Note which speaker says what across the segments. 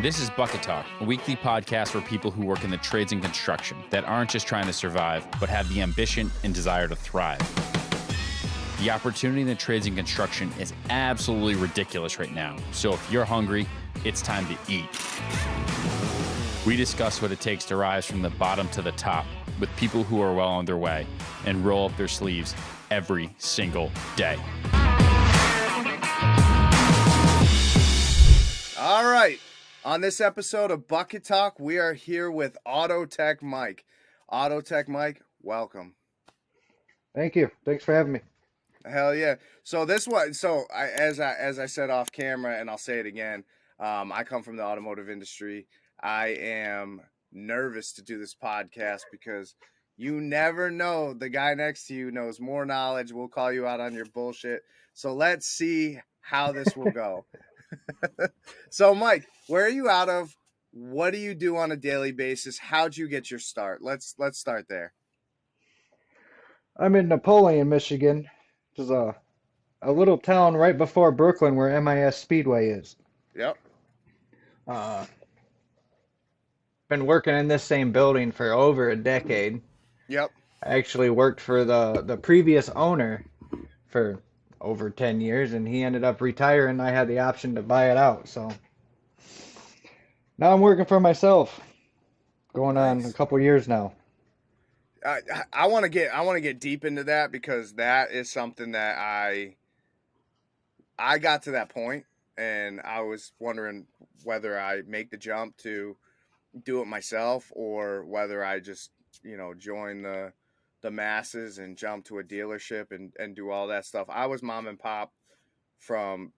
Speaker 1: This is Bucket Talk, a weekly podcast for people who work in the trades and construction that aren't just trying to survive, but have the ambition and desire to thrive. The opportunity in the trades and construction is absolutely ridiculous right now. So if you're hungry, it's time to eat. We discuss what it takes to rise from the bottom to the top with people who are well on their way and roll up their sleeves every single day.
Speaker 2: All right. On this episode of Bucket Talk, we are here with Autotech Mike. Autotech Mike, welcome.
Speaker 3: Thank you. Thanks for having me.
Speaker 2: Hell yeah. So this one, as I said off camera, and I'll say it again, I come from the automotive industry. I am nervous to do this podcast because you never know. The guy next to you knows more knowledge. We'll call you out on your bullshit. So let's see how this will go. So Mike, where are you out of? What do you do on a daily basis? How'd you get your start? Let's start there.
Speaker 3: I'm in Napoleon, Michigan, which is a little town right before Brooklyn where MIS Speedway is.
Speaker 2: Yep.
Speaker 3: Been working in this same building for over a decade.
Speaker 2: Yep.
Speaker 3: I actually worked for the previous owner for over 10 years, and he ended up retiring. I had the option to buy it out, so now I'm working for myself, going on a couple years now.
Speaker 2: I want to get deep into that because that is something that I got to that point, and I was wondering whether I make the jump to do it myself or whether I just join the masses and jump to a dealership and do all that stuff. I was mom and pop from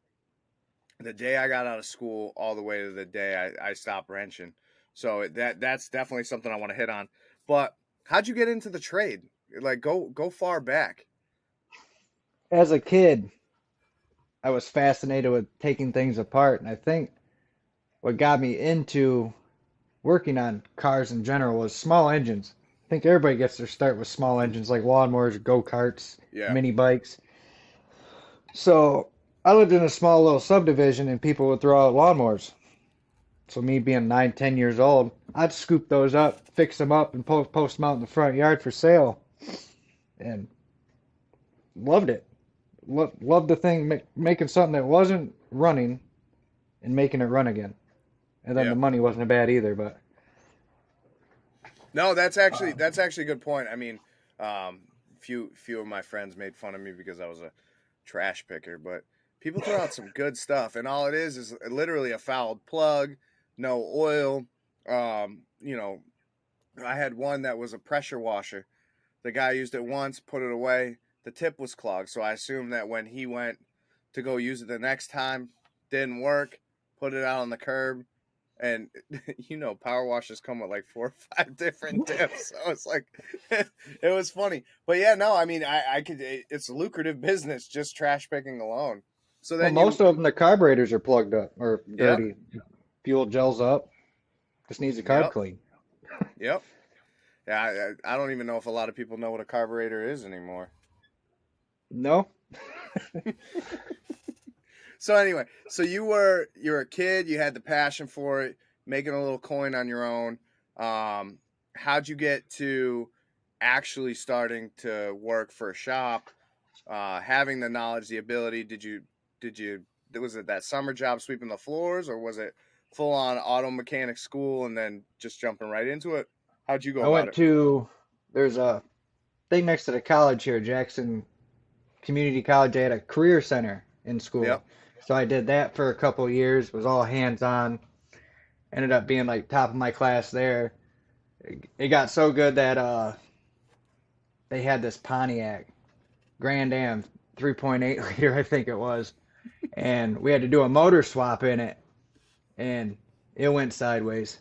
Speaker 2: the day I got out of school all the way to the day I stopped wrenching. So that's definitely something I want to hit on. But how'd you get into the trade? Like go far back.
Speaker 3: As a kid, I was fascinated with taking things apart, and I think what got me into working on cars in general was small engines. I think everybody gets their start with small engines like lawnmowers, go-karts, mini bikes. So I lived in a small little subdivision and people would throw out lawnmowers. So me being 9, 10 years old, I'd scoop those up, fix them up, and post them out in the front yard for sale. And loved it. Loved the thing, making something that wasn't running and making it run again. And then the money wasn't bad either, but...
Speaker 2: No, that's actually a good point. I mean, few of my friends made fun of me because I was a trash picker, but people throw out some good stuff, and all it is literally a fouled plug, no oil. I had one that was a pressure washer. The guy used it once, put it away. The tip was clogged, so I assumed that when he went to go use it the next time, didn't work. Put it out on the curb. And power washers come with like 4 or 5 different tips. So it's like, it was funny. But yeah, no, I mean, I could. It's a lucrative business just trash picking alone. So then
Speaker 3: most of them, the carburetors are plugged up or dirty. Yep. Fuel gels up. Just needs a carb clean.
Speaker 2: Yep. Yeah, I don't even know if a lot of people know what a carburetor is anymore.
Speaker 3: No.
Speaker 2: So anyway, you're a kid, you had the passion for it, making a little coin on your own. How'd you get to actually starting to work for a shop, having the knowledge, the ability? Was it that summer job sweeping the floors, or was it full on auto mechanic school and then just jumping right into it? How'd you go about it?
Speaker 3: There's a thing next to the college here, Jackson Community College. They had a career center in school.
Speaker 2: Yep.
Speaker 3: So I did that for a couple of years, was all hands-on, ended up being like top of my class there. It got so good that they had this Pontiac Grand Am 3.8 liter, I think it was, and we had to do a motor swap in it, and it went sideways.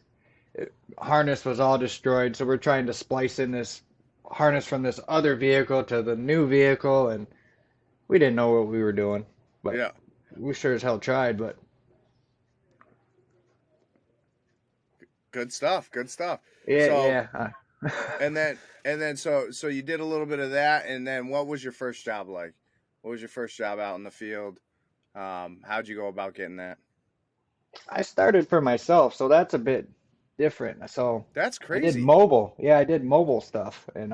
Speaker 3: Harness was all destroyed, so we're trying to splice in this harness from this other vehicle to the new vehicle, and we didn't know what we were doing. But yeah. We sure as hell tried, but
Speaker 2: good stuff.
Speaker 3: Yeah.
Speaker 2: and then so you did a little bit of that, and then what was your first job like? What was your first job out in the field? How'd you go about getting that?
Speaker 3: I started for myself, so that's a bit different. So
Speaker 2: That's
Speaker 3: I did
Speaker 2: crazy.
Speaker 3: mobile. Yeah, I did mobile stuff, and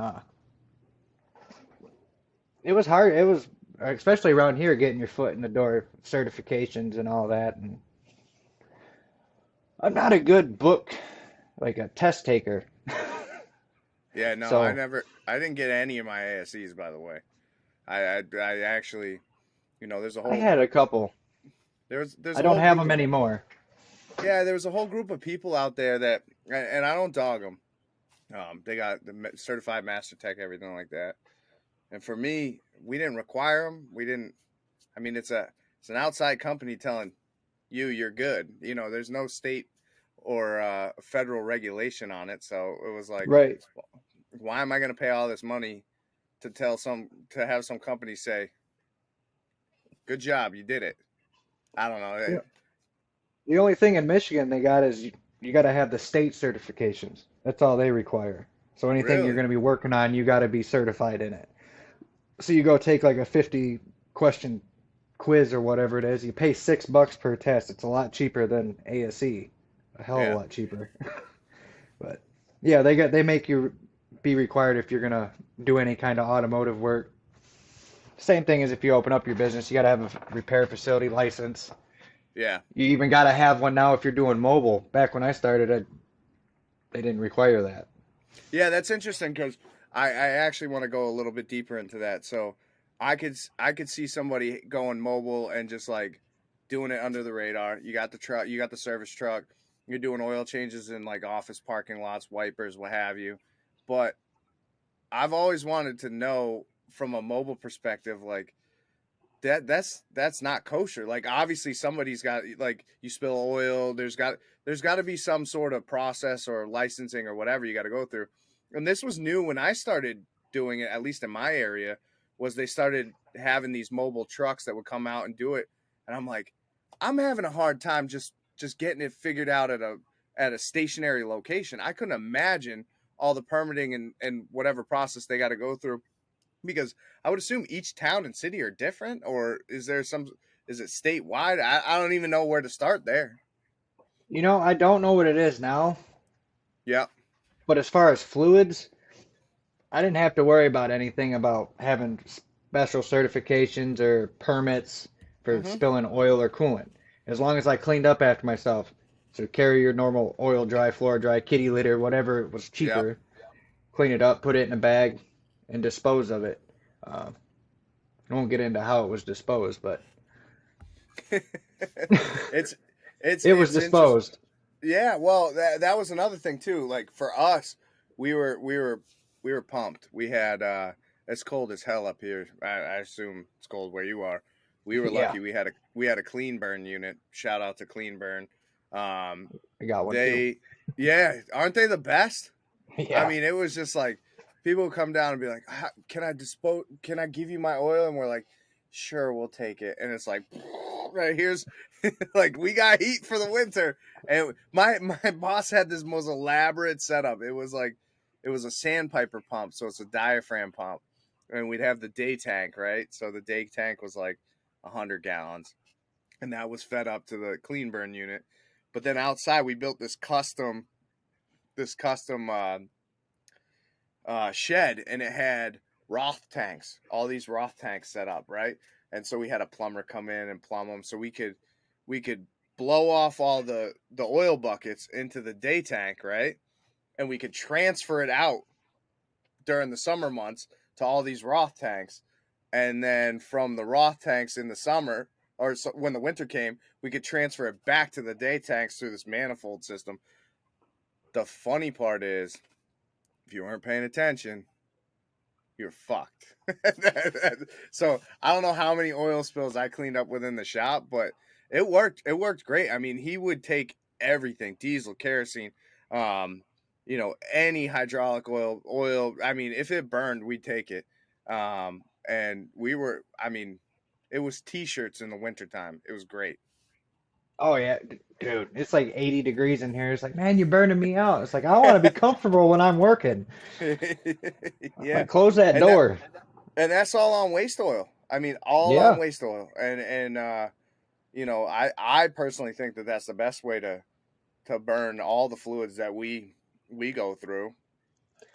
Speaker 3: it was hard. It was especially around here getting your foot in the door, certifications and all that. And I'm not a good book, like a test taker.
Speaker 2: Yeah, no,
Speaker 3: So
Speaker 2: I didn't get any of my ASEs, by the way. I actually, there's a
Speaker 3: I
Speaker 2: whole,
Speaker 3: had a couple.
Speaker 2: there's
Speaker 3: I
Speaker 2: a
Speaker 3: don't
Speaker 2: whole
Speaker 3: have
Speaker 2: group
Speaker 3: them
Speaker 2: of,
Speaker 3: anymore.
Speaker 2: yeah, there was a whole group of people out there that, and I don't dog them. They got the certified master tech, everything like that. And for me, we didn't require them. We didn't. I mean, it's an outside company telling you're good. There's no state or federal regulation on it. So it was like,
Speaker 3: Right.
Speaker 2: why am I going to pay all this money to have some company say, "Good job, you did it"? I don't know.
Speaker 3: Yeah. The only thing in Michigan they got is you got to have the state certifications. That's all they require. So anything you're
Speaker 2: Really?
Speaker 3: going to be working on, you got to be certified in it. So you go take like a 50 question quiz or whatever it is. You pay $6 per test. It's a lot cheaper than ASE, a hell of a
Speaker 2: Yeah.
Speaker 3: lot cheaper. But yeah, they make you be required if you're gonna do any kind of automotive work. Same thing as if you open up your business, you got to have a repair facility license.
Speaker 2: Yeah.
Speaker 3: You even got to have one now if you're doing mobile. Back when I started, they didn't require that.
Speaker 2: Yeah, that's interesting because I actually want to go a little bit deeper into that. So I could see somebody going mobile and just like doing it under the radar. You got the truck, you got the service truck. You're doing oil changes in like office parking lots, wipers, what have you. But I've always wanted to know from a mobile perspective, like that's not kosher. Like obviously somebody's got like you spill oil, there's got to be some sort of process or licensing or whatever you got to go through. And this was new when I started doing it, at least in my area, was they started having these mobile trucks that would come out and do it. And I'm like, I'm having a hard time just getting it figured out at a stationary location. I couldn't imagine all the permitting and whatever process they got to go through because I would assume each town and city are different, or is it statewide? I don't even know where to start there.
Speaker 3: I don't know what it is now,
Speaker 2: Yeah.
Speaker 3: but as far as fluids, I didn't have to worry about anything about having special certifications or permits for
Speaker 2: Mm-hmm.
Speaker 3: spilling oil or coolant. As long as I cleaned up after myself. So carry your normal oil dry, floor dry, kitty litter, whatever was
Speaker 2: Yeah.
Speaker 3: cheaper, clean it up, put it in a bag, and dispose of it. I won't get into how it was disposed, but
Speaker 2: it's it's
Speaker 3: it was
Speaker 2: it's interesting.
Speaker 3: disposed.
Speaker 2: Yeah, well, that was another thing too. Like for us, we were pumped. We had it's cold as hell up here. I assume it's cold where you are. We were
Speaker 3: Yeah,
Speaker 2: lucky. We had a clean burn unit. Shout out to Clean Burn. Um,
Speaker 3: I got one too.
Speaker 2: they yeah, aren't they the best? I
Speaker 3: Yeah.
Speaker 2: mean, it was just like people would come down and be like, "Can I dispose? Can I give you my oil?" And we're like, "Sure, we'll take it." And it's like, right here's like we got heat for the winter, and my boss had this most elaborate setup. It was a sandpiper pump, so it's a diaphragm pump, and we'd have the day tank, right? So the day tank was like 100 gallons, and that was fed up to the clean burn unit. But then outside, we built this custom shed, and it had Roth tanks, all these Roth tanks set up, right? And so we had a plumber come in and plumb them, so we could blow off all the oil buckets into the day tank, right? And we could transfer it out during the summer months to all these Roth tanks, and then from the Roth tanks in the summer or so, when the winter came, we could transfer it back to the day tanks through this manifold system. The funny part is, if you weren't paying attention, you're fucked. So I don't know how many oil spills I cleaned up within the shop, but it worked. It worked great. I mean, he would take everything: diesel, kerosene, any hydraulic oil. I mean, if it burned, we'd take it. And we were. I mean, it was t-shirts in the wintertime. It was great.
Speaker 3: Oh yeah, dude, it's like 80 degrees in here. It's like, man, you're burning me out. It's like I want to be comfortable when I'm working.
Speaker 2: Yeah,
Speaker 3: Like close that
Speaker 2: and that
Speaker 3: door.
Speaker 2: and that's all on waste oil. I mean, all on
Speaker 3: Yeah.
Speaker 2: waste oil, and I personally think that that's the best way to burn all the fluids that we go through.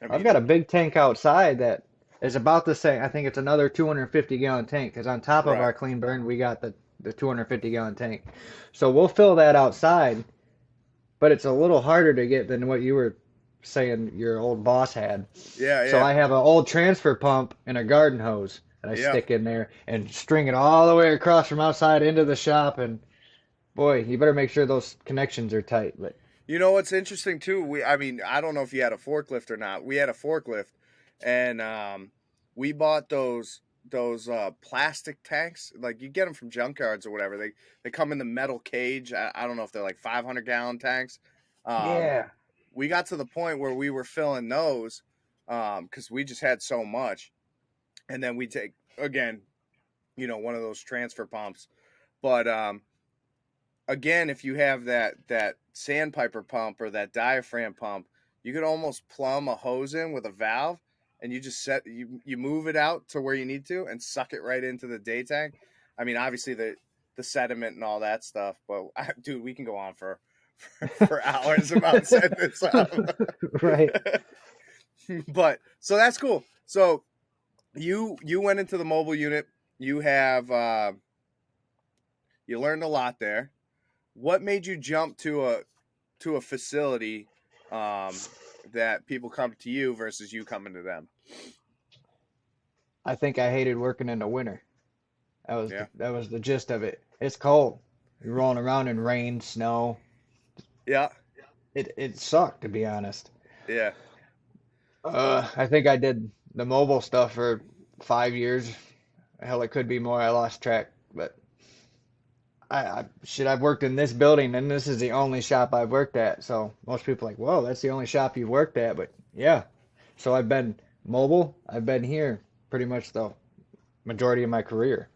Speaker 2: I
Speaker 3: I've
Speaker 2: mean,
Speaker 3: got a big tank outside that is about the same. I think it's another 250-gallon tank because on top of
Speaker 2: right.
Speaker 3: our clean burn, we got the 250-gallon tank. So we'll fill that outside, but it's a little harder to get than what you were saying your old boss had.
Speaker 2: Yeah,
Speaker 3: So
Speaker 2: yeah,
Speaker 3: I have an old transfer pump and a garden hose that I
Speaker 2: yeah.
Speaker 3: stick in there and string it all the way across from outside into the shop. And boy, you better make sure those connections are tight. But
Speaker 2: You know what's interesting too? I mean, I don't know if you had a forklift or not. We had a forklift, and we bought those plastic tanks. Like you get them from junkyards or whatever. They come in the metal cage. I don't know if they're like 500-gallon tanks. Um,
Speaker 3: yeah,
Speaker 2: we got to the point where we were filling those because we just had so much, and then we take again, one of those transfer pumps. But again, if you have that sandpiper pump or that diaphragm pump, you could almost plumb a hose in with a valve, and you just you move it out to where you need to and suck it right into the day tank. I mean, obviously the sediment and all that stuff, but dude, we can go on for hours about setting this up.
Speaker 3: right.
Speaker 2: But so that's cool. So you went into the mobile unit. You have you learned a lot there. What made you jump to a facility that people come to you versus you coming to them?
Speaker 3: I think I hated working in the winter.
Speaker 2: Yeah,
Speaker 3: That was the gist of it. It's cold. You're rolling around in rain, snow.
Speaker 2: yeah,
Speaker 3: It sucked to be honest.
Speaker 2: yeah.
Speaker 3: I think I did the mobile stuff for 5 years. Hell, it could be more. I lost track, but I've worked in this building, and this is the only shop I've worked at. So most people are like, whoa, that's the only shop you've worked at. But yeah, so I've been mobile. I've been here pretty much the majority of my career.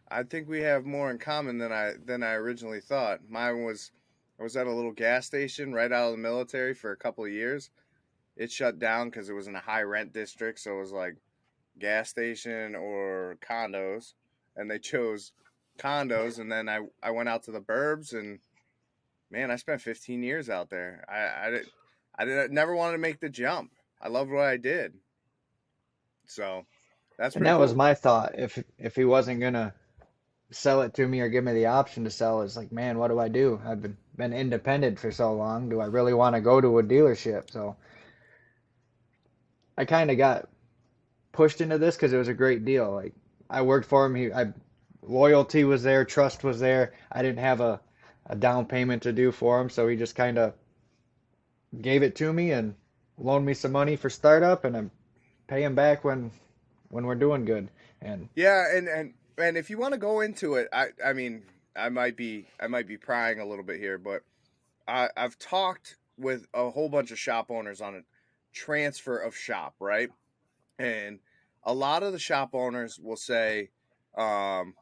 Speaker 2: I think we have more in common than I originally thought. Mine was I was at a little gas station right out of the military for a couple of years. It shut down because it was in a high rent district, so it was like gas station or condos, and they chose condos. And then I went out to the burbs, and man, I spent 15 years out there. I never wanted to make the jump. I loved what I did, so that's
Speaker 3: And
Speaker 2: pretty
Speaker 3: that was
Speaker 2: cool.
Speaker 3: my thought. If he wasn't gonna sell it to me or give me the option to sell, it's like, man, what do I do? I've been independent for so long. Do I really want to go to a dealership? So I kind of got pushed into this because it was a great deal. Like I worked for him. Loyalty was there, trust was there. I didn't have a down payment to do for him, so he just kind of gave it to me and loaned me some money for startup, and I'm paying back when we're doing good. And
Speaker 2: Yeah, and if you want to go into it, I mean, I might be prying a little bit here, but I've talked with a whole bunch of shop owners on a transfer of shop, right? And a lot of the shop owners will say, um,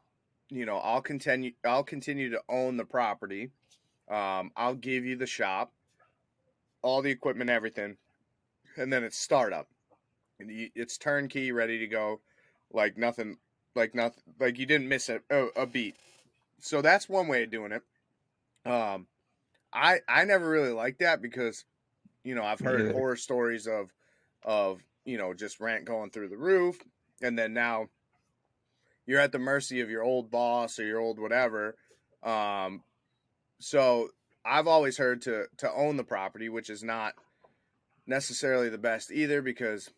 Speaker 2: I'll continue to own the property. I'll give you the shop, all the equipment, everything, and then it's startup. And it's turnkey, ready to go, like nothing, like you didn't miss a beat. So that's one way of doing it. Um, I never really liked that because I've
Speaker 3: me
Speaker 2: heard
Speaker 3: either.
Speaker 2: horror stories of just rent going through the roof, and then now you're at the mercy of your old boss or your old whatever. Um, so I've always heard to own the property, which is not necessarily the best either because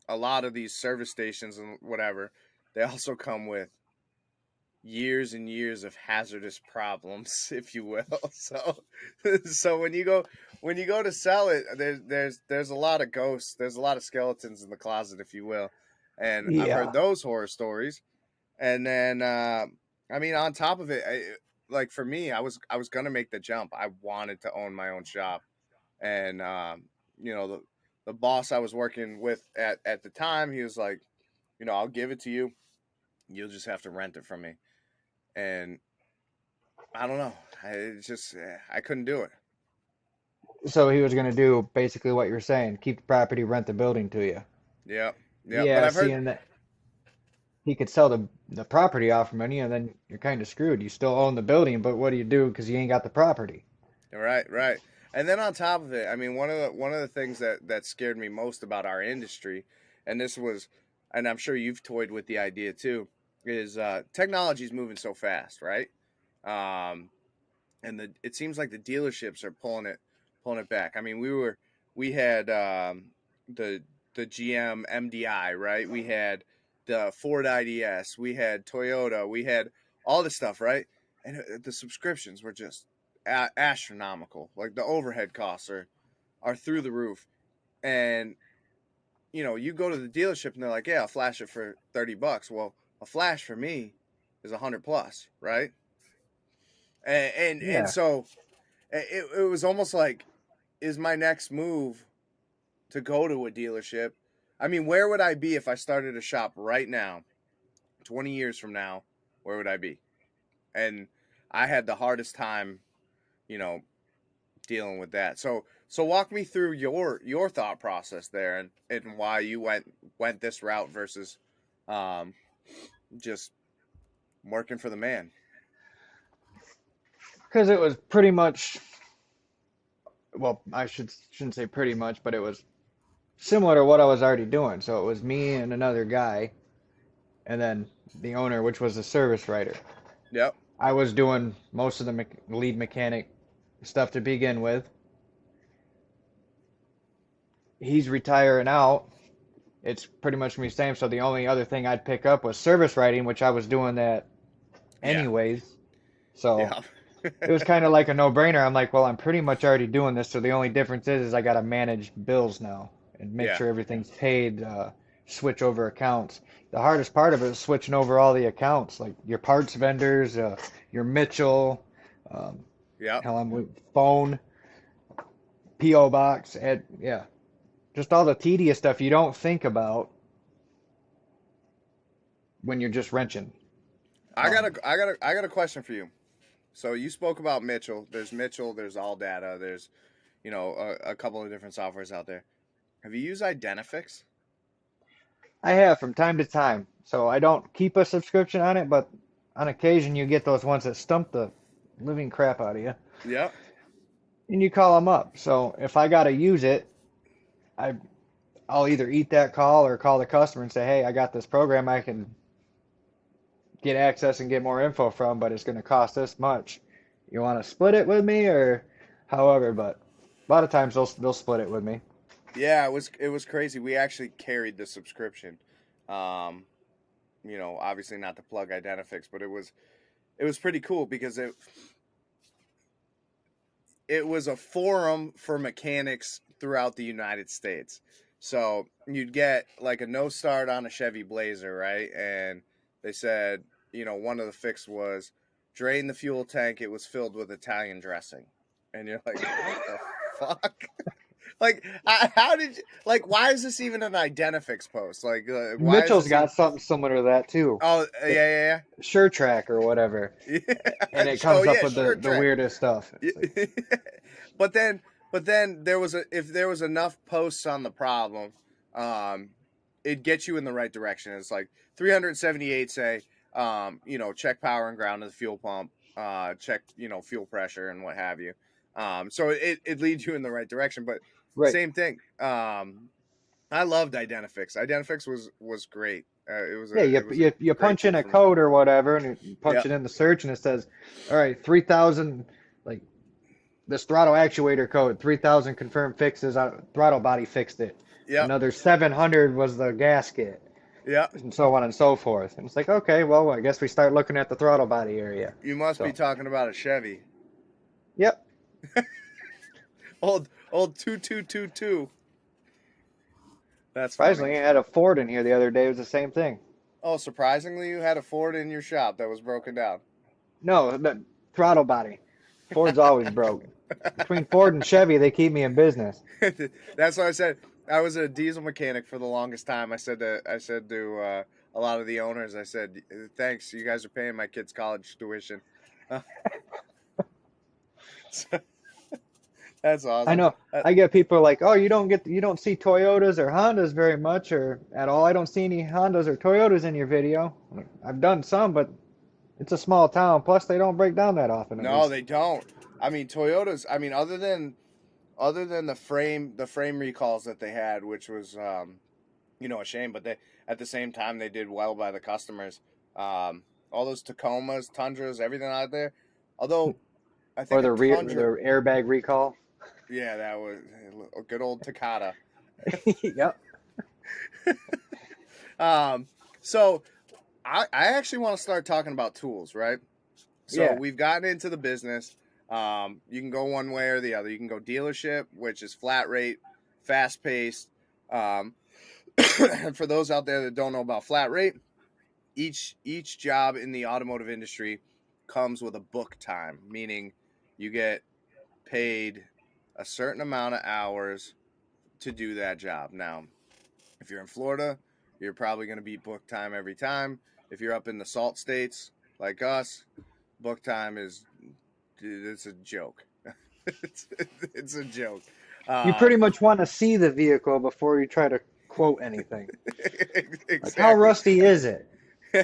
Speaker 2: a lot of these service stations and whatever, they also come with years and years of hazardous problems, if you will. So when you go to sell it, there's a lot of ghosts, there's a lot of skeletons in the closet, if you will, and I've heard
Speaker 3: Yeah.
Speaker 2: those horror stories. And then I mean, on top of it, like for me, I was gonna make the jump. I wanted to own my own shop, and the boss I was working with at the time, he was like, I'll give it to you. You'll just have to rent it from me. And I don't know. I couldn't do it.
Speaker 3: So he was gonna do basically what you're saying, keep the property, rent the building to you.
Speaker 2: Yeah, yeah. But
Speaker 3: Yeah,
Speaker 2: I've heard,
Speaker 3: seeing that he could sell the property off from you, and then you're kind of screwed. You still own the building, but what do you do because you ain't got the property?
Speaker 2: Right, right. And then on top of it, I mean, one of the things that scared me most about our industry, and this was, and I'm sure you've toyed with the idea too, is technology is moving so fast, right? Um, and it seems like the dealerships are pulling it back. I mean, we had the GM MDI, right? We had the Ford IDS, we had Toyota, we had all this stuff, right? And the subscriptions were just astronomical. Like the overhead costs are through the roof. And you go to the dealership and they're like, "Yeah, I'll flash it for $30." Well, a flash for me is 100 plus, right? And
Speaker 3: Yeah,
Speaker 2: so it was almost like, is my next move to go to a dealership? I mean, where would I be if I started a shop right now, 20 years from now? Where would I be? And I had the hardest time, you know, dealing with that. So walk me through your thought process there, and why you went this route versus um, just working for the man.
Speaker 3: because it was pretty much, well, I shouldn't say pretty much, but it was similar to what I was already doing. So it was me and another guy, and then the owner, which was the service writer.
Speaker 2: Yep.
Speaker 3: I was doing most of the lead mechanic stuff to begin with. He's retiring out. It's pretty much me same. So the only other thing I'd pick up was service writing, which I was doing that
Speaker 2: Yeah.
Speaker 3: anyways. So
Speaker 2: Yeah.
Speaker 3: it was kind of like a no-brainer. I'm like, well, I'm pretty much already doing this. So the only difference is I got to manage bills now and make
Speaker 2: Yeah.
Speaker 3: sure everything's paid, switch over accounts. The hardest part of it is switching over all the accounts, like your parts vendors, your Mitchell, um,
Speaker 2: Yep.
Speaker 3: hell, I'm with phone, PO box, yeah, just all the tedious stuff you don't think about when you're just wrenching.
Speaker 2: I got a question for you. So you spoke about Mitchell. There's Mitchell. There's All Data. There's a couple of different softwares out there. Have you used Identifix?
Speaker 3: I have from time to time, so I don't keep a subscription on it, but on occasion you get those ones that stump the living crap out of you,
Speaker 2: Yep.
Speaker 3: and you call them up. So if I gotta use it, I I'll either eat that call or call the customer and say, hey, I got this program I can get access and get more info from, but it's going to cost this much. You want to split it with me or however? But a lot of times they'll split it with me.
Speaker 2: Yeah, it was crazy. We actually carried the subscription. Um, obviously not to plug Identifix, but it was pretty cool because it was a forum for mechanics throughout the United States. So you'd get like a no start on a Chevy Blazer, right? And they said, one of the fix was drain the fuel tank. It was filled with Italian dressing. And you're like, what the fuck? Like, how did you, like, why is this even an Identifix post? Like, why is
Speaker 3: Mitchell's
Speaker 2: this even,
Speaker 3: got something similar to that too.
Speaker 2: oh,
Speaker 3: It,
Speaker 2: yeah,
Speaker 3: Sure Track or whatever,
Speaker 2: yeah,
Speaker 3: and
Speaker 2: yeah.
Speaker 3: it
Speaker 2: Oh,
Speaker 3: comes up
Speaker 2: yeah,
Speaker 3: with
Speaker 2: sure,
Speaker 3: the
Speaker 2: track.
Speaker 3: weirdest stuff. It's like,
Speaker 2: but then if there was enough posts on the problem, um, it'd get you in the right direction. It's like 378 say, check power and ground of the fuel pump, check fuel pressure and what have you. So it leads you in the right direction. But
Speaker 3: right.
Speaker 2: same thing. I loved Identifix. Identifix was great. It was
Speaker 3: Yeah,
Speaker 2: a
Speaker 3: you
Speaker 2: great
Speaker 3: punch in
Speaker 2: tool
Speaker 3: a
Speaker 2: for me.
Speaker 3: code or whatever, and you punch
Speaker 2: Yep.
Speaker 3: it in the search, and it says, all right, 3,000, like this throttle actuator code, 3,000 confirmed fixes, throttle body fixed it.
Speaker 2: Yep.
Speaker 3: Another 700 was the gasket,
Speaker 2: Yep.
Speaker 3: and so on and so forth. And it's like, okay, well, I guess we start looking at the throttle body area.
Speaker 2: You must be
Speaker 3: So,
Speaker 2: talking about a Chevy.
Speaker 3: yep.
Speaker 2: Old 2222. That's funny.
Speaker 3: Surprisingly, I had a Ford in here the other day. It was the same thing.
Speaker 2: Oh, surprisingly, you had a Ford in your shop that was broken down.
Speaker 3: No, the throttle body. Ford's always broke. Between Ford and Chevy, they keep me in business.
Speaker 2: That's what I said. I was a diesel mechanic for the longest time. I said to a lot of the owners, I said, "Thanks, you guys are paying my kids' college tuition." so, That's
Speaker 3: I
Speaker 2: awesome.
Speaker 3: know I get people like, oh, you don't see Toyotas or Hondas very much or at all. I don't see any Hondas or Toyotas in your video. I'm like, I've done some, but it's a small town. Plus, they don't break down that often, at
Speaker 2: No,
Speaker 3: least.
Speaker 2: they don't. I mean, Toyotas. I mean, other than the frame recalls that they had, which was a shame, but they at the same time they did well by the customers. All those Tacomas, Tundras, everything out there. Although I
Speaker 3: Or
Speaker 2: think a
Speaker 3: the
Speaker 2: Tundra,
Speaker 3: airbag recall.
Speaker 2: yeah, that was a good old Takata.
Speaker 3: Yep.
Speaker 2: Um, so I actually want to start talking about tools, right? So
Speaker 3: Yeah.
Speaker 2: we've gotten into the business. You can go one way or the other. You can go dealership, which is flat rate, fast paced. Um, and for those out there that don't know about flat rate, each job in the automotive industry comes with a book time, meaning you get paid a certain amount of hours to do that job. Now, if you're in Florida, you're probably going to be book time every time. If you're up in the salt states like us, book time is it's a joke. it's, it's a joke.
Speaker 3: You
Speaker 2: Um,
Speaker 3: pretty much want to see the vehicle before you try to quote anything. Like, how
Speaker 2: exactly.
Speaker 3: rusty is it?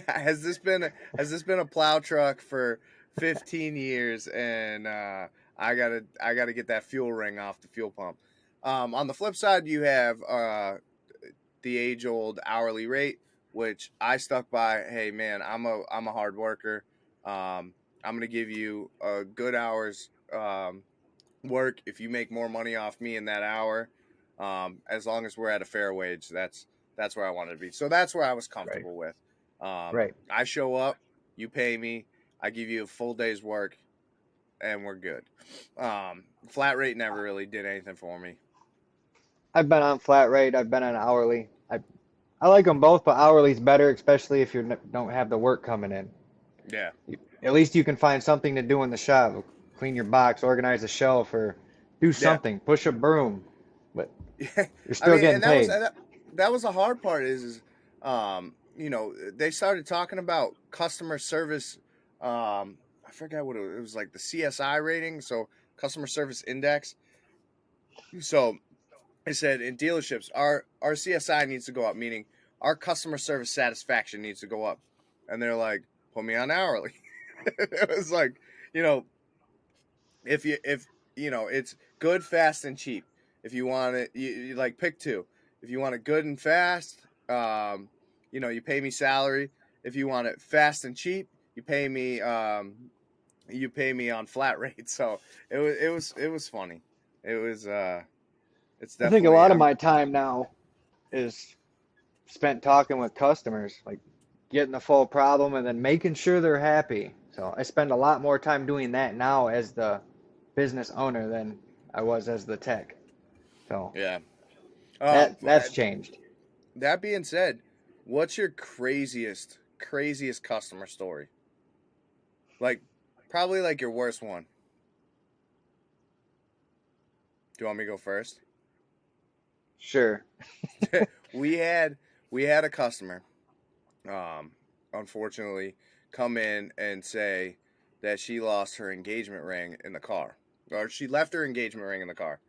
Speaker 2: Has this been a plow truck for 15 years, and I gotta get that fuel ring off the fuel pump. On the flip side, you have the age old hourly rate, which I stuck by. Hey man, I'm a hard worker. I'm gonna give you a good hours work if you make more money off me in that hour. As long as we're at a fair wage, that's where I wanted to be. So that's where I was
Speaker 3: Right.
Speaker 2: comfortable with.
Speaker 3: Right.
Speaker 2: I show up, you pay me, I give you a full day's work, and we're good. Flat rate never really did anything for me.
Speaker 3: I've been on flat rate. I've been on hourly. I like them both, but hourly's better, especially if you don't have the work coming in.
Speaker 2: Yeah.
Speaker 3: At least you can find something to do in the shop. Clean your box, organize a shelf, or do
Speaker 2: Yeah.
Speaker 3: something. Push a broom, but
Speaker 2: Yeah,
Speaker 3: you're
Speaker 2: I
Speaker 3: still
Speaker 2: mean,
Speaker 3: getting
Speaker 2: and that was
Speaker 3: paid.
Speaker 2: that was the hard part they started talking about customer service. I forget what it was like the CSI rating, so customer service index. So I said in dealerships, our CSI needs to go up, meaning our customer service satisfaction needs to go up, and they're like, put me on hourly. It was like, you know, if it's good, fast, and cheap. If you want it, you like pick two. If you want it good and fast, you pay me salary. If you want it fast and cheap, you pay me on flat rate. So it was funny. It was it's
Speaker 3: I think a
Speaker 2: definitely
Speaker 3: lot of my time now is spent talking with customers, like getting the full problem and then making sure they're happy. So I spend a lot more time doing that now as the business owner than I was as the tech. So
Speaker 2: yeah.
Speaker 3: that's changed.
Speaker 2: That being said, what's your craziest customer story? Like probably like your worst one. Do you want me to go first?
Speaker 3: Sure.
Speaker 2: we had we had a customer, um, unfortunately, come in and say that she lost her engagement ring in the car, or she left her engagement ring in the car,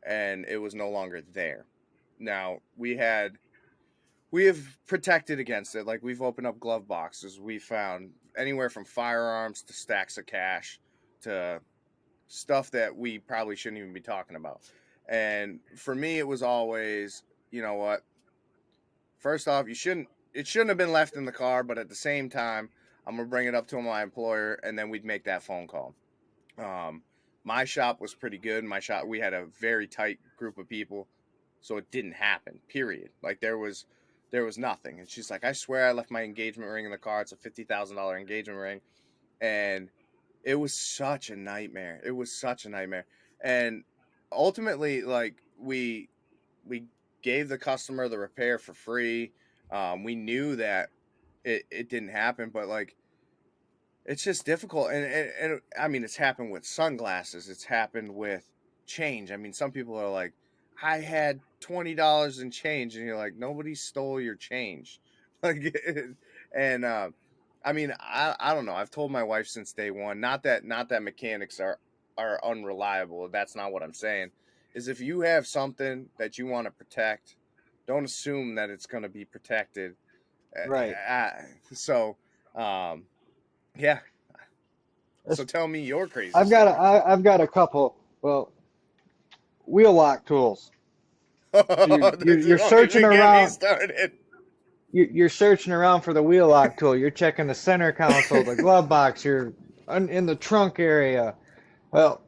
Speaker 2: and it was no longer there. Now we have protected against it. Like we've opened up glove boxes. We found anywhere from firearms to stacks of cash to stuff that we probably shouldn't even be talking about. And for me, it was always, you know what? First off, it shouldn't have been left in the car, but at the same time, I'm gonna bring it up to my employer, and then we'd make that phone call. Um, my shop was pretty good. My shop, we had a very tight group of people, so it didn't happen. Period. Like there was nothing. And she's like, I swear I left my engagement ring in the car. It's a $50,000 engagement ring, and it was such a nightmare. It was such a nightmare, and ultimately, like we gave the customer the repair for free. We knew that it didn't happen, but like it's just difficult. And I mean, it's happened with sunglasses. It's happened with change. I mean, some people are like, I had $20 in change, and you're like, nobody stole your change. Like, and I mean, I don't know. I've told my wife since day one. Not that mechanics are. are unreliable. That's not what I'm saying. Is if you have something that you want to protect, don't assume that it's going to be protected.
Speaker 3: Right.
Speaker 2: So, yeah. So
Speaker 3: It's-
Speaker 2: tell me your crazy story.
Speaker 3: I've got a couple. Well, wheel lock tools. So you're
Speaker 2: Don't
Speaker 3: searching
Speaker 2: even get me
Speaker 3: around.
Speaker 2: started.
Speaker 3: You're searching around for the wheel lock tool. You're checking the center console, the glove box. You're in the trunk area. Well,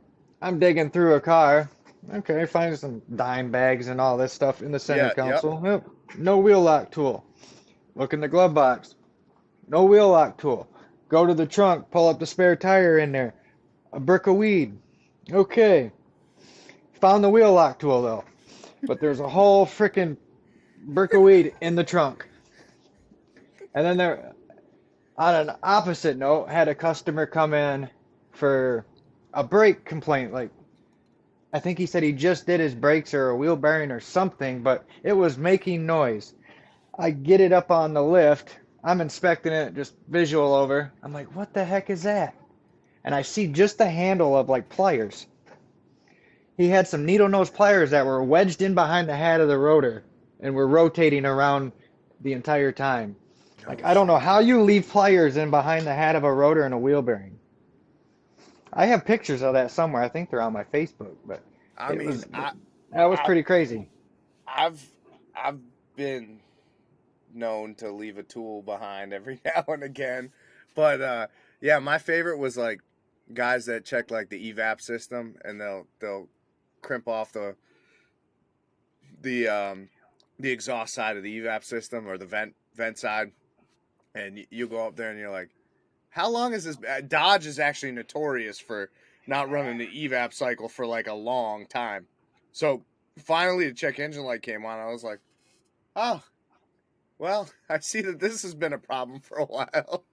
Speaker 3: I'm digging through a car. Okay, find some dime bags and all this stuff in the center
Speaker 2: Yeah, yep.
Speaker 3: console. Yep, no wheel lock tool. Look in the glove box. No wheel lock tool. Go to the trunk, pull up the spare tire in there. A brick of weed. Okay. Found the wheel lock tool though. But there's a whole freaking brick of weed in the trunk. And then there, on an opposite note, had a customer come in for a brake complaint. Like, I think he said he just did his brakes or a wheel bearing or something, but it was making noise. I get it up on the lift. I'm inspecting it, just visual over. I'm like, what the heck is that? And I see just the handle of like pliers. He had some needle nose pliers that were wedged in behind the head of the rotor and were rotating around the entire time.
Speaker 2: No
Speaker 3: Like, I don't know
Speaker 2: shit.
Speaker 3: how you leave pliers in behind the head of a rotor and a wheel bearing. I have pictures of that somewhere. I think they're on my Facebook, but
Speaker 2: I
Speaker 3: it
Speaker 2: mean,
Speaker 3: was that was
Speaker 2: I,
Speaker 3: pretty crazy.
Speaker 2: I've, I've been known to leave a tool behind every now and again, but yeah, my favorite was like guys that check like the evap system, and they'll crimp off the um the exhaust side of the evap system or the vent side, and you go up there and you're like, how long is this? Dodge is actually notorious for not running the evap cycle for like a long time. So finally, the check engine light came on. I was like, oh, well, I see that this has been a problem for a while.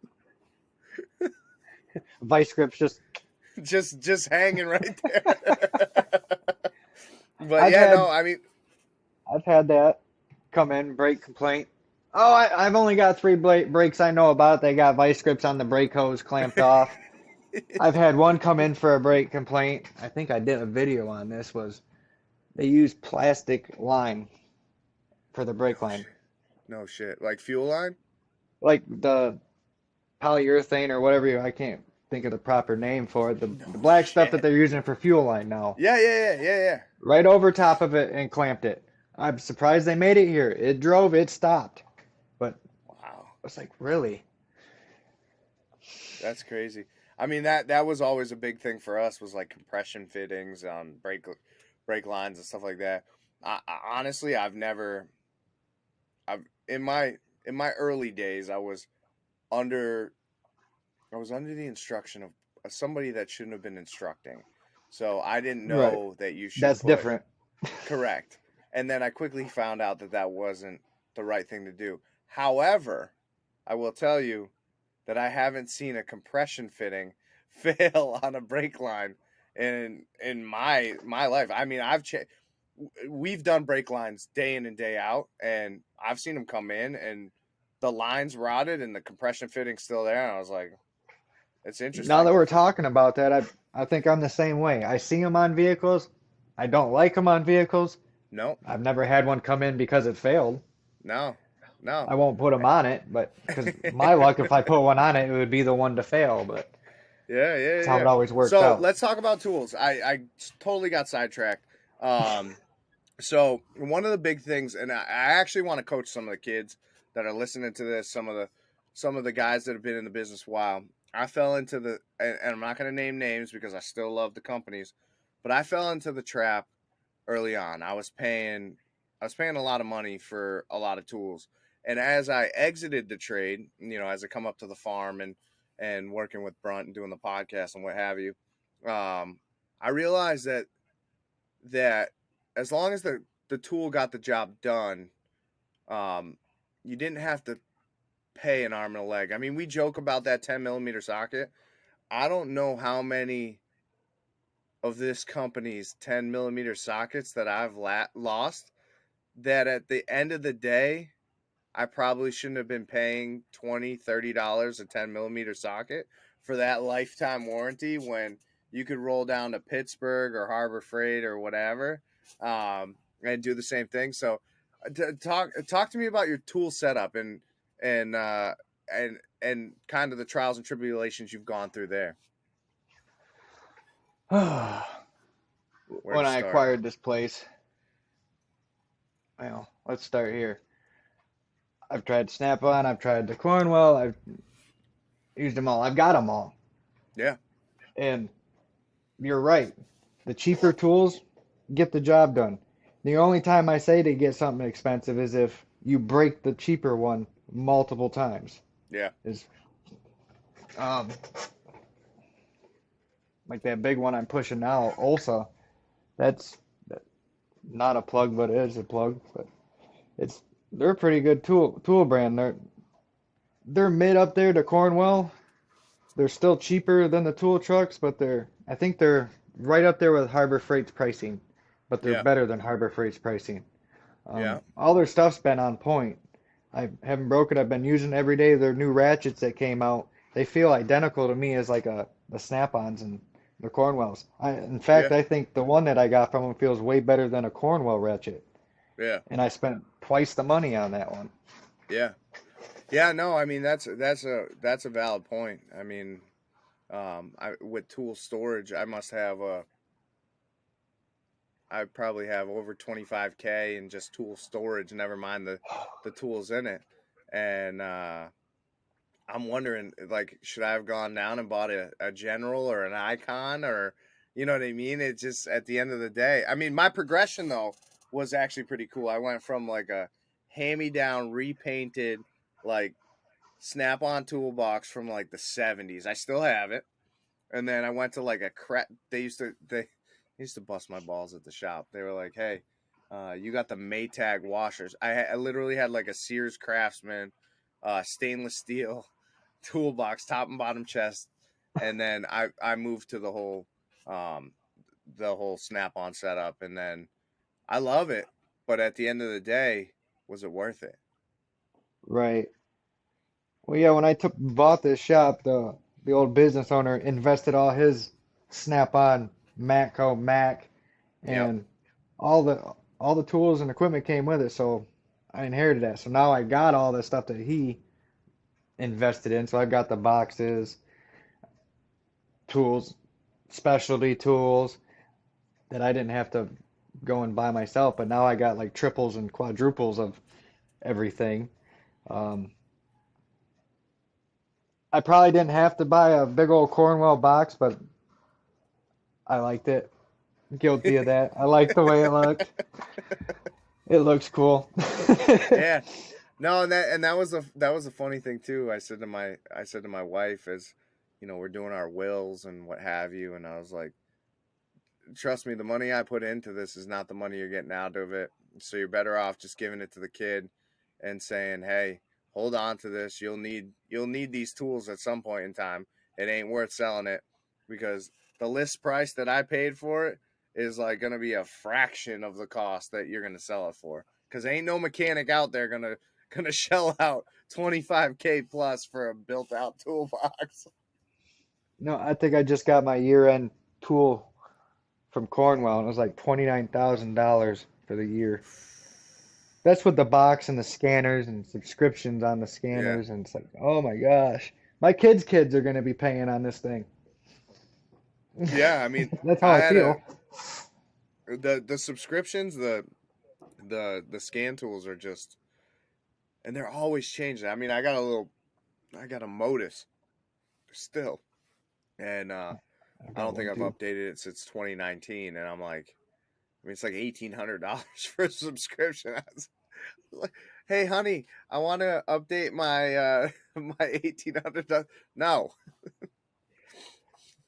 Speaker 3: Vice grips just
Speaker 2: just hanging right there. But
Speaker 3: I've
Speaker 2: yeah, no,
Speaker 3: had
Speaker 2: I mean,
Speaker 3: I've had that come in, brake complaint. Oh, I've only got three brakes I know about. They got vice grips on the brake hose clamped off. I've had one come in for a brake complaint. I think I did a video on this. Was they used plastic line for the
Speaker 2: no
Speaker 3: brake line,
Speaker 2: shit, no shit, like fuel line.
Speaker 3: like the polyurethane or whatever I can't think of the proper name for it.
Speaker 2: No
Speaker 3: The black stuff that
Speaker 2: shit.
Speaker 3: they're using for fuel line now.
Speaker 2: Yeah.
Speaker 3: Right over top of it and clamped it. I'm surprised they made it here. It drove, it stopped. But
Speaker 2: Wow,
Speaker 3: I was like, really?
Speaker 2: that's crazy. I mean that was always a big thing for us was like compression fittings on brake lines and stuff like that. Honestly, I've in my early days under I was under the instruction of somebody that shouldn't have been instructing. So I didn't
Speaker 3: Right.
Speaker 2: know that you should
Speaker 3: That's
Speaker 2: put
Speaker 3: different.
Speaker 2: correct. And then I quickly found out that that wasn't the right thing to do. However, I will tell you that I haven't seen a compression fitting fail on a brake line in my life. I mean, we've done brake lines day in and day out, and I've seen them come in and the lines rotted and the compression fitting's still there. And I was like, it's
Speaker 3: Now
Speaker 2: interesting.
Speaker 3: that we're talking about that, I think I'm the same way. I see them on vehicles. I don't like them on vehicles.
Speaker 2: No,
Speaker 3: I've never had one come in because it failed.
Speaker 2: no, no.
Speaker 3: I won't put them on it, but because my luck, if I put one on it, it would be the one to fail. But that's how
Speaker 2: Yeah.
Speaker 3: it always works
Speaker 2: So
Speaker 3: out.
Speaker 2: let's talk about tools. I totally got sidetracked. So one of the big things, and I actually want to coach some of the kids that are listening to this, some of the guys that have been in the business a while. I fell into and I'm not going to name names because I still love the companies, but I fell into the trap early on. I was paying a lot of money for a lot of tools. And as I exited the trade, as I come up to the farm and working with Brunt and doing the podcast and what have you, I realized that as long as the tool got the job done, you didn't have to pay an arm and a leg. I mean, we joke about that 10 millimeter socket. I don't know how many of this company's 10 millimeter sockets that I've lost that at the end of the day, I probably shouldn't have been paying $20, $30 a 10 millimeter socket for that lifetime warranty when you could roll down to Pittsburgh or Harbor Freight or whatever, and do the same thing. So, talk to me about your tool setup and uh, and kind of the trials and tribulations you've gone through there. Where
Speaker 3: When
Speaker 2: to
Speaker 3: I
Speaker 2: start?
Speaker 3: acquired this place, well, let's start here. I've tried Snap-on, I've tried the Cornwell, I've used them all. I've got them all.
Speaker 2: Yeah,
Speaker 3: And you're right. The cheaper tools get the job done. The only time I say to get something expensive is if you break the cheaper one multiple times.
Speaker 2: yeah,
Speaker 3: Is um like that big one I'm pushing now, Ulsa. That's not a plug, but it is a plug. But it's they're a pretty good tool brand. They're mid up there to Cornwell. They're still cheaper than the tool trucks, but I think they're right up there with Harbor Freight's pricing, but they're
Speaker 2: yeah,
Speaker 3: better than Harbor Freight's pricing.
Speaker 2: yeah,
Speaker 3: All their stuff's been on point. I haven't broken. I've been using every day their new ratchets that came out. They feel identical to me as like the Snap-ons and the Cornwells. In fact,
Speaker 2: yeah,
Speaker 3: I think the one that I got from them feels way better than a Cornwell ratchet,
Speaker 2: yeah,
Speaker 3: and I spent twice the money on that one.
Speaker 2: yeah. Yeah, no, I mean that's a valid point. I mean, with tool storage, I probably have over 25K in just tool storage, never mind the tools in it. And I'm wondering, like, should I have gone down and bought a General or an Icon, or you know what I mean? It's just at the end of the day. I mean, my progression though was actually pretty cool. I went from like a hand-me-down repainted like Snap-on toolbox from like the 70s. I still have it. And then I went to like a crap. They used to bust my balls at the shop. They were like, "Hey, you got the Maytag washers." I literally had like a Sears Craftsman, stainless steel toolbox, top and bottom chest, and then I moved to um, the whole Snap-on setup, and then I love it. But at the end of the day, was it worth it?
Speaker 3: Right. Well, yeah, when I bought this shop, the old business owner invested all his Snap-on Matco Mac
Speaker 2: Yep.
Speaker 3: and all the tools and equipment came with it, so I inherited that. So now I got all the stuff that he invested in. So I've got the boxes, tools, specialty tools that I didn't have to go and buy myself, but now I got like triples and quadruples of everything. Um, I probably didn't have to buy a big old Cornwell box, but I liked it. Guilty of that. I liked the way it looked. It looks cool.
Speaker 2: Yeah. No, and that was a funny thing too. I said to my wife, as you know, we're doing our wills and what have you, and I was like, trust me, the money I put into this is not the money you're getting out of it. So you're better off just giving it to the kid and saying, "Hey, hold on to this. You'll need these tools at some point in time. It ain't worth selling it because the list price that I paid for it is like going to be a fraction of the cost that you're going to sell it for. Because ain't no mechanic out there gonna shell out 25K plus for a built out toolbox."
Speaker 3: No, I think I just got my year-end tool from Cornwell, and it was like $29,000 for the year. That's with the box and the scanners and subscriptions on the
Speaker 2: Yeah,
Speaker 3: scanners, and it's like, oh my gosh, my kids are going to be paying on this thing.
Speaker 2: yeah. I mean,
Speaker 3: That's how
Speaker 2: I
Speaker 3: I
Speaker 2: had
Speaker 3: feel.
Speaker 2: the subscriptions, the scan tools are just, and they're always changing. I mean, I got a Modus still, and
Speaker 3: I've
Speaker 2: I
Speaker 3: got
Speaker 2: don't think
Speaker 3: one
Speaker 2: I've
Speaker 3: too.
Speaker 2: updated it since 2019, and I'm like, I mean, it's like $1,800 for a subscription. I was like, "Hey, honey, I want to update my my $1,800." No,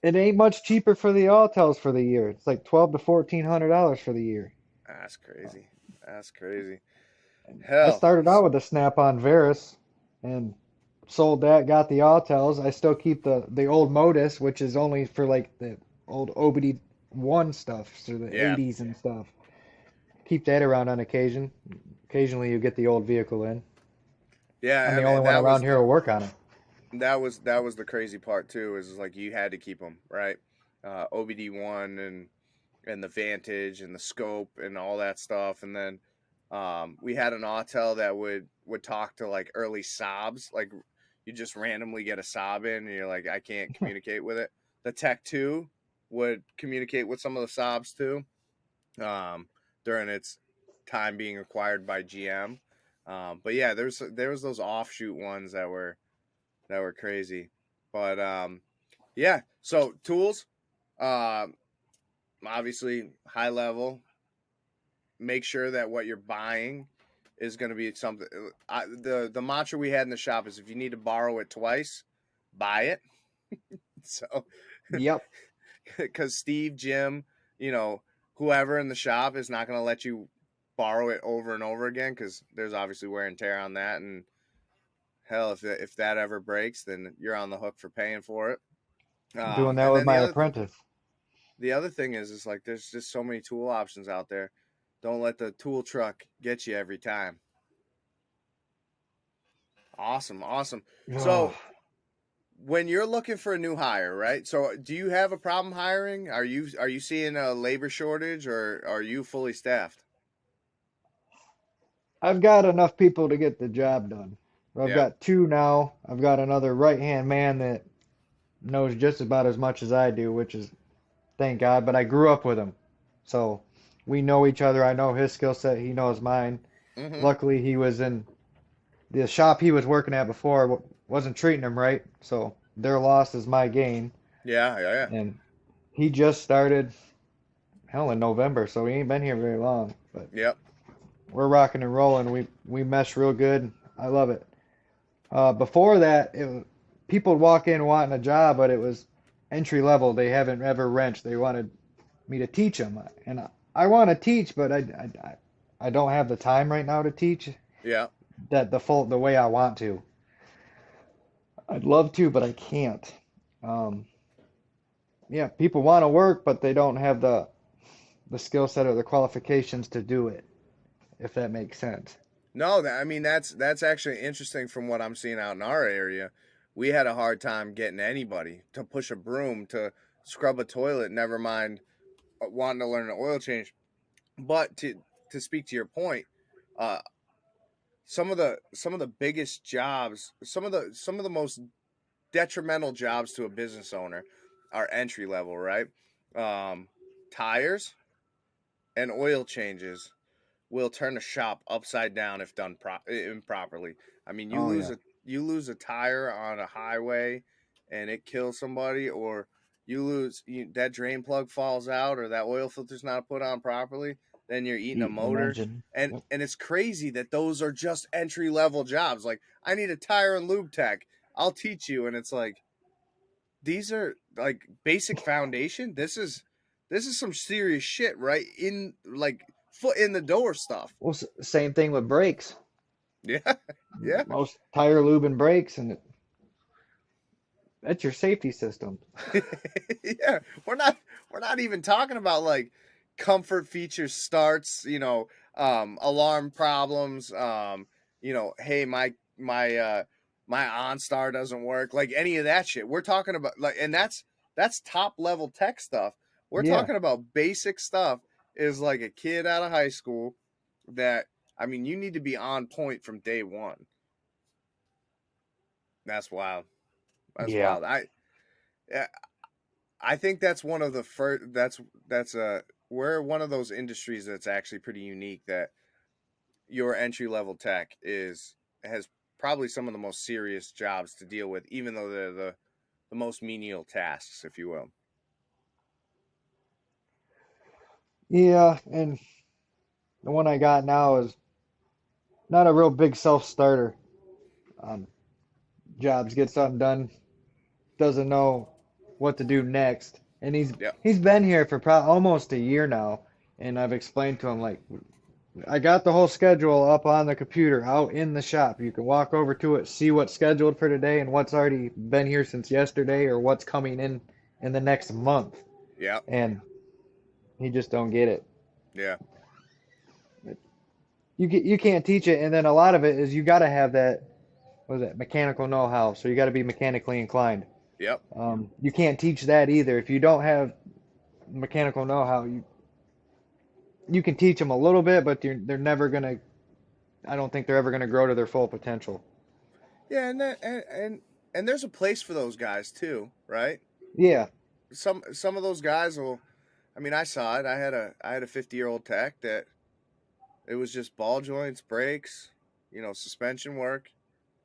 Speaker 3: It ain't much cheaper for the Autels for the year. It's like $1,200 to $1,400 for the year.
Speaker 2: that's crazy. That's crazy.
Speaker 3: I
Speaker 2: Hell,
Speaker 3: started out with a Snap-on Veris and sold that, got the Autels. I still keep the old Modus, which is only for like the old OBD1 stuff, so the
Speaker 2: yeah,
Speaker 3: 80s and stuff. Keep that around on occasion. Occasionally you get the old vehicle in. I'm
Speaker 2: yeah. I
Speaker 3: the only
Speaker 2: mean,
Speaker 3: one around here who'll work on it.
Speaker 2: that was the crazy part too. Is like you had to keep them right. OBD1 and the Vantage and the scope and all that stuff. And then we had an Autel that would talk to like early sobs. Like you just randomly get a sob in and you're like, I can't communicate with it. The Tech 2 would communicate with some of the sobs too, during its time being acquired by GM. But yeah, there was those offshoot ones that were crazy. But yeah, so tools, obviously high level. Make sure that what you're buying is going to be something. The mantra we had in the shop is if you need to borrow it twice, buy it. So,
Speaker 3: Yep.
Speaker 2: because Steve, Jim, whoever in the shop is not going to let you borrow it over and over again, because there's obviously wear and tear on that. And hell, if that ever breaks, then you're on the hook for paying for it.
Speaker 3: Doing that
Speaker 2: And
Speaker 3: with
Speaker 2: then
Speaker 3: my apprentice.
Speaker 2: the other thing is like there's just so many tool options out there. Don't let the tool truck get you every time. Awesome. So when you're looking for a new hire, right? So do you have a problem hiring? Are you seeing a labor shortage, or are you fully staffed?
Speaker 3: I've got enough people to get the job done. I've
Speaker 2: Yeah.
Speaker 3: got two now. I've got another right-hand man that knows just about as much as I do, which is thank God, but I grew up with him. So we know each other. I know his skill set. He knows mine.
Speaker 2: Mm-hmm.
Speaker 3: Luckily, he was in the shop he was working at before, wasn't treating him right. So their loss is my gain.
Speaker 2: Yeah.
Speaker 3: And he just started, hell, in November. So he ain't been here very long. But
Speaker 2: Yep.
Speaker 3: we're rocking and rolling. We mesh real good. I love it. Before that, people would walk in wanting a job, but it was entry level. They haven't ever wrenched. They wanted me to teach them, and I want to teach, but I don't have the time right now to teach
Speaker 2: Yeah.
Speaker 3: that the way I want to. I'd love to, but I can't. Um, yeah, people want to work, but they don't have the skill set or the qualifications to do it, if that makes sense.
Speaker 2: No, I mean that's actually interesting from what I'm seeing out in our area. We had a hard time getting anybody to push a broom to scrub a toilet, never mind wanting to learn an oil change. But to speak to your point, uh, some of the biggest jobs, some of the most detrimental jobs to a business owner are entry level, right? Um, Tires and oil changes will turn a shop upside down if done improperly. I mean,
Speaker 3: Oh yeah,
Speaker 2: you lose a tire on a highway, and it kills somebody, or that drain plug falls out, or that oil filter's not put on properly. Then you're eating a
Speaker 3: eating an
Speaker 2: motor,
Speaker 3: engine.
Speaker 2: and
Speaker 3: Yep.
Speaker 2: and it's crazy that those are just entry level jobs. Like I need a tire and lube tech. I'll teach you, and it's like these are like basic foundation. This is some serious shit, right? In like foot in the door stuff.
Speaker 3: Well, same thing with brakes.
Speaker 2: Yeah, yeah,
Speaker 3: Most tire lube and brakes, and that's your safety system.
Speaker 2: yeah. We're not even talking about like comfort features, starts, alarm problems, hey, my OnStar doesn't work, like any of that shit. We're talking about like, and that's top level tech stuff. We're
Speaker 3: Yeah,
Speaker 2: talking about basic stuff. Is like a kid out of high school that, I mean, you need to be on point from day one. That's wild. That's
Speaker 3: yeah,
Speaker 2: wild. I think that's one of the first. We're one of those industries that's actually pretty unique. That your entry level tech has probably some of the most serious jobs to deal with, even though they're the most menial tasks, if you will.
Speaker 3: yeah. And the one I got now is not a real big self-starter. Um, Jobs, get something done, doesn't know what to do next, and
Speaker 2: Yeah,
Speaker 3: he's been here for almost a year now, and I've explained to him like I got the whole schedule up on the computer out in the shop. You can walk over to it, see what's scheduled for today and what's already been here since yesterday or what's coming in the next month.
Speaker 2: yeah,
Speaker 3: And he just don't get it.
Speaker 2: yeah,
Speaker 3: You can't teach it, and then a lot of it is you got to have that, what is it, mechanical know-how. So you got to be mechanically inclined.
Speaker 2: Yep.
Speaker 3: You can't teach that either. If you don't have mechanical know-how, you can teach them a little bit, but they're never gonna. I don't think they're ever gonna grow to their full potential.
Speaker 2: Yeah, and there's a place for those guys too, right?
Speaker 3: Yeah,
Speaker 2: Some of those guys will. I mean, I saw it. I had a 50-year-old tech that it was just ball joints, brakes, suspension work,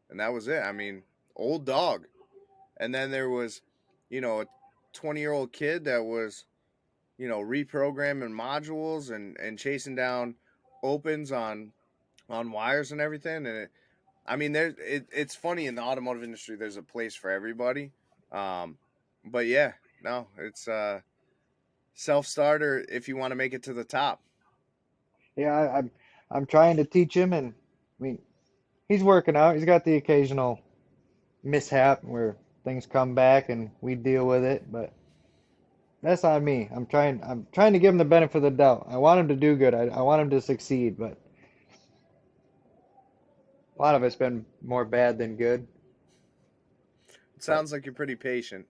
Speaker 2: and that was it. I mean, old dog. And then there was, a 20-year-old kid that was, reprogramming modules and chasing down opens on wires and everything. And I mean, it's funny in the automotive industry. There's a place for everybody. Um, but yeah, no, it's self starter if you want to make it to the top.
Speaker 3: yeah. I'm trying to teach him, and I mean, he's working out. He's got the occasional mishap where things come back and we deal with it, but that's on me. I'm trying to give him the benefit of the doubt. I want him to do good. I want him to succeed, but a lot of it's been more bad than good.
Speaker 2: It
Speaker 3: But
Speaker 2: sounds like you're pretty patient.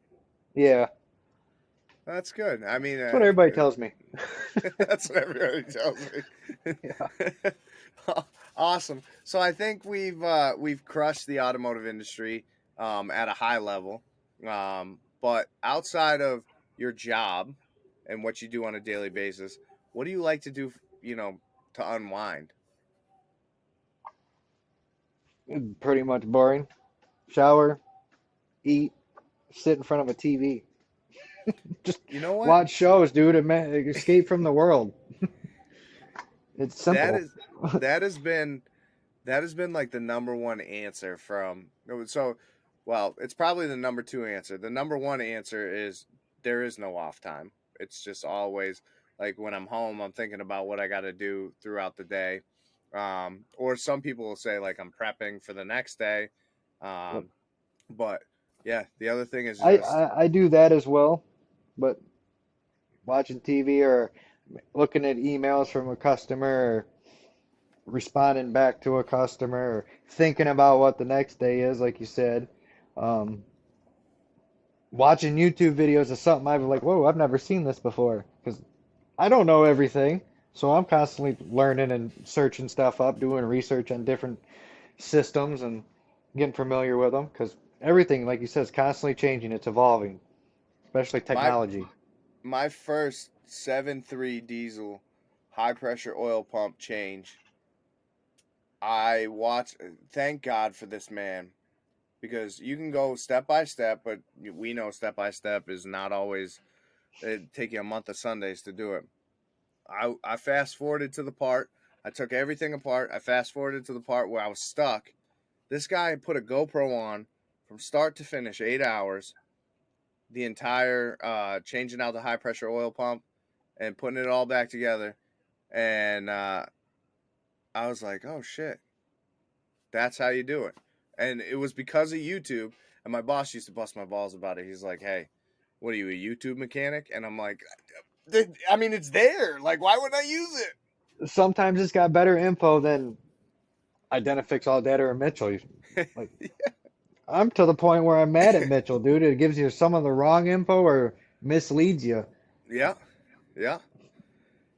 Speaker 3: yeah,
Speaker 2: That's good. I mean,
Speaker 3: that's what everybody tells me.
Speaker 2: that's what everybody tells me.
Speaker 3: Yeah.
Speaker 2: Awesome. So I think we've crushed the automotive industry at a high level. But outside of your job and what you do on a daily basis, what do you like to do? To unwind.
Speaker 3: Pretty much boring. Shower, eat, sit in front of a TV. Just
Speaker 2: You know what?
Speaker 3: watch shows, dude, and escape from the world. It's
Speaker 2: That
Speaker 3: simple.
Speaker 2: is that has been that has been like the number one answer from so well, it's probably the number two answer. The number one answer is there is no off time. It's just always like when I'm home, I'm thinking about what I got to do throughout the day. Or some people will say like I'm prepping for the next day.
Speaker 3: Yep.
Speaker 2: Um, but yeah, the other thing is
Speaker 3: I,
Speaker 2: just
Speaker 3: I I do that as well, but watching TV or looking at emails from a customer or responding back to a customer or thinking about what the next day is, like you said. Um, Watching YouTube videos is something I've like, whoa, I've never seen this before because I don't know everything. So I'm constantly learning and searching stuff up, doing research on different systems and getting familiar with them because everything, like you said, is constantly changing. It's evolving, especially
Speaker 2: my
Speaker 3: technology.
Speaker 2: my first 7.3 diesel high pressure oil pump change. I watch. Thank God for this man because you can go step by step, but we know step by step is not always. It take you a month of Sundays to do it. I fast forwarded to the part. I took everything apart. I fast forwarded to the part where I was stuck. This guy put a GoPro on from start to finish, 8 hours. The entire changing out the high pressure oil pump and putting it all back together. And I was like, oh shit, that's how you do it. And it was because of YouTube. And my boss used to bust my balls about it. He's like, hey, what are you, a YouTube mechanic? And I'm like, I mean, it's there. Like, why wouldn't I use it?
Speaker 3: Sometimes it's got better info than Identifix All Data or Mitchell. Like I'm to the point where I'm mad at Mitchell, dude. It gives you some of the wrong info or misleads you.
Speaker 2: Yeah, yeah,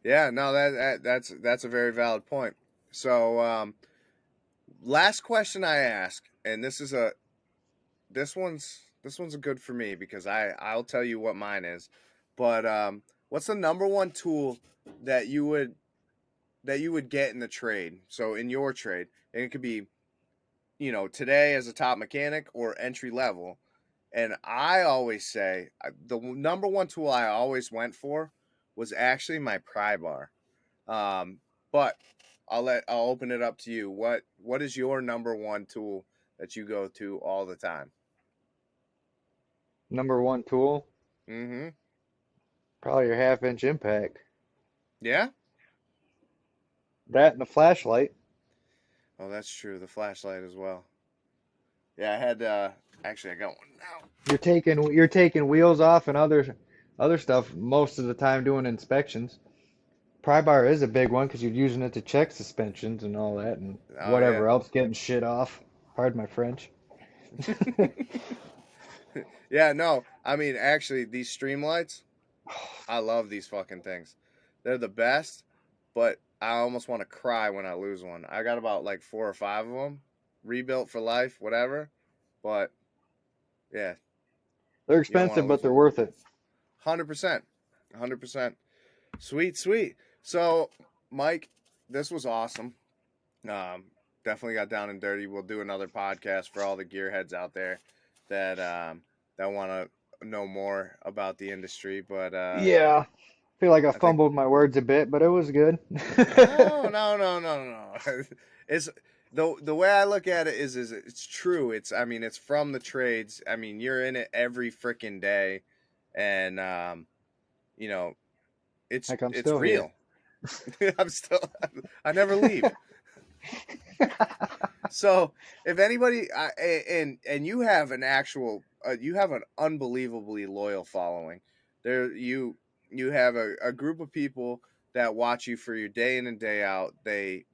Speaker 2: yeah. No, that's a very valid point. So, last question I ask, and this one's a good for me because I'll tell you what mine is. But what's the number one tool that you would get in the trade? So in your trade, and it could be today as a top mechanic or entry level. And I always say the number one tool I always went for was actually my pry bar. But I'll open it up to you. What is your number one tool that you go to all the time?
Speaker 3: Number one tool,
Speaker 2: Mm-hmm.
Speaker 3: probably your half-inch impact.
Speaker 2: Yeah.
Speaker 3: That and a flashlight.
Speaker 2: Oh, that's true. The flashlight as well. Yeah, I had actually I got one now.
Speaker 3: You're taking wheels off and other stuff most of the time doing inspections. Pry bar is a big one because you're using it to check suspensions and all that and
Speaker 2: Oh yeah.
Speaker 3: whatever else getting shit off. Pardon my French.
Speaker 2: Yeah, no. I mean, actually, these Streamlights, I love these fucking things. They're the best, but I almost want to cry when I lose one. I got about like 4 or 5 of them, rebuilt for life, whatever. But yeah,
Speaker 3: They're
Speaker 2: you don't want
Speaker 3: expensive,
Speaker 2: to
Speaker 3: but
Speaker 2: lose
Speaker 3: they're
Speaker 2: them.
Speaker 3: worth it.
Speaker 2: 100%. 100%. Sweet, sweet. So, Mike, this was awesome. Um, Definitely got down and dirty. We'll do another podcast for all the gearheads out there that that want to know more about the industry. But
Speaker 3: Yeah. I feel like I
Speaker 2: I think
Speaker 3: fumbled my words a bit, but it was good.
Speaker 2: no. It's the way I look at it is it's true. It's I mean it's from the trades. I mean you're in it every freaking day, and you know
Speaker 3: Heck, I'm
Speaker 2: it's
Speaker 3: still here.
Speaker 2: real. I never leave. So if anybody and you have an actual you have an unbelievably loyal following. You have a group of people that watch you for your day in and day out. They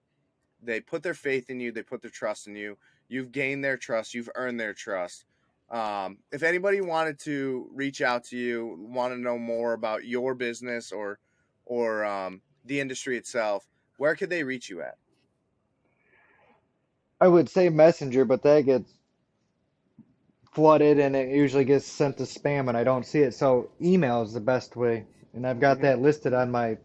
Speaker 2: put their faith in you. They put their trust in you. You've gained their trust. You've earned their trust. If anybody wanted to reach out to you, want to know more about your business or the industry itself, where could they reach you at?
Speaker 3: I would say Messenger, but that gets flooded and it usually gets sent to spam and I don't see it. So email is the best way. And I've got
Speaker 2: Hmm.
Speaker 3: that listed on my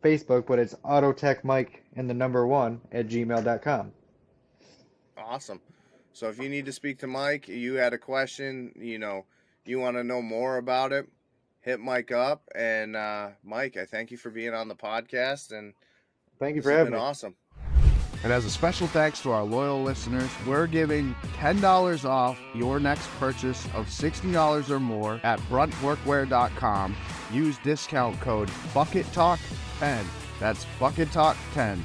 Speaker 3: Facebook, but it's autotechmike and the number 1 at gmail.com.
Speaker 2: Awesome. So if you need to speak to Mike, you had a question, you want to know more about it, hit Mike up. And Mike, I thank you for being on the podcast, and
Speaker 3: Thank you
Speaker 2: this
Speaker 3: for
Speaker 2: has
Speaker 3: having
Speaker 2: been
Speaker 3: me.
Speaker 2: awesome.
Speaker 4: And as a special thanks to our loyal listeners, we're giving $10 off your next purchase of $60 or more at bruntworkwear.com. Use discount code BucketTalk10. That's BucketTalk10.